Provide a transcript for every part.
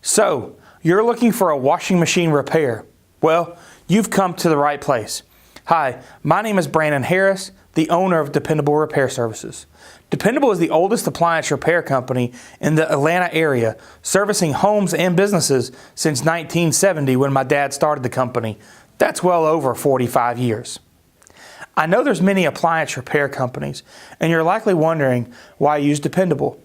So, you're looking for a washing machine repair? Well, you've come to the right place. Hi, my name is Brandon Harris, the owner of Dependable Repair Services. Dependable is the oldest appliance repair company in the Atlanta area, servicing homes and businesses since 1970 when my dad started the company. That's well over 45 years. I know there's many appliance repair companies, and you're likely wondering why I use Dependable.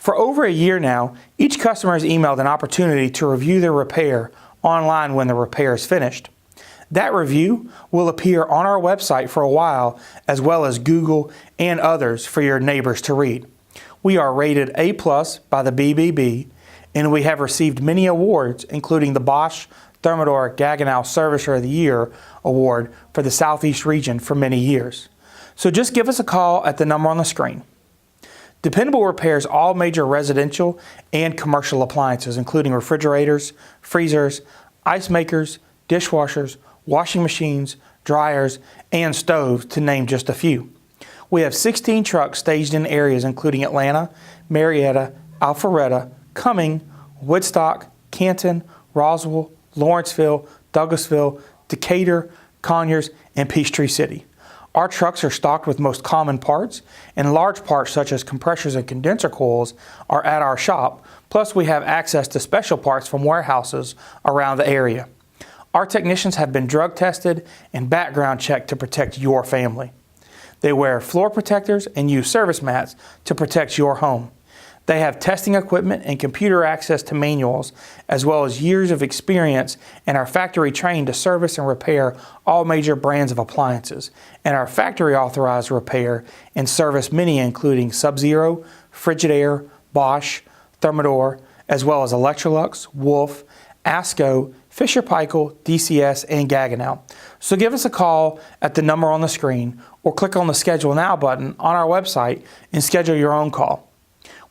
For over a year now, each customer has emailed an opportunity to review their repair online when the repair is finished. That review will appear on our website for a while, as well as Google and others for your neighbors to read. We are rated A+ by the BBB, and we have received many awards, including the Bosch Thermador Gaggenau Servicer of the Year Award for the Southeast region for many years. So just give us a call at the number on the screen. Dependable repairs all major residential and commercial appliances, including refrigerators, freezers, ice makers, dishwashers, washing machines, dryers, and stoves, to name just a few. We have 16 trucks staged in areas including Atlanta, Marietta, Alpharetta, Cumming, Woodstock, Canton, Roswell, Lawrenceville, Douglasville, Decatur, Conyers, and Peachtree City. Our trucks are stocked with most common parts, and large parts such as compressors and condenser coils are at our shop, plus we have access to special parts from warehouses around the area. Our technicians have been drug tested and background checked to protect your family. They wear floor protectors and use service mats to protect your home. They have testing equipment and computer access to manuals, as well as years of experience, and are factory trained to service and repair all major brands of appliances, and are factory authorized to repair and service many including Sub-Zero, Frigidaire, Bosch, Thermador, as well as Electrolux, Wolf, Asko, Fisher Paykel, DCS, and Gaggenau. So give us a call at the number on the screen or click on the Schedule Now button on our website and schedule your own call.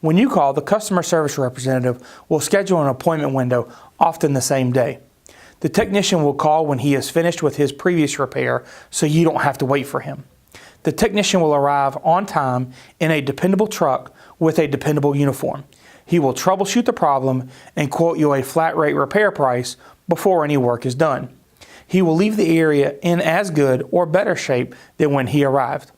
When you call, the customer service representative will schedule an appointment window, often the same day. The technician will call when he is finished with his previous repair, so you don't have to wait for him. The technician will arrive on time in a dependable truck with a dependable uniform. He will troubleshoot the problem and quote you a flat rate repair price before any work is done. He will leave the area in as good or better shape than when he arrived.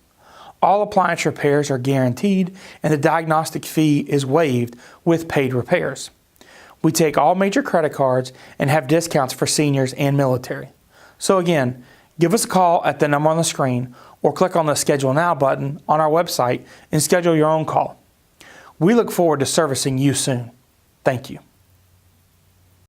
All appliance repairs are guaranteed, and the diagnostic fee is waived with paid repairs. We take all major credit cards and have discounts for seniors and military. So again, give us a call at the number on the screen or click on the Schedule Now button on our website and schedule your own call. We look forward to servicing you soon. Thank you.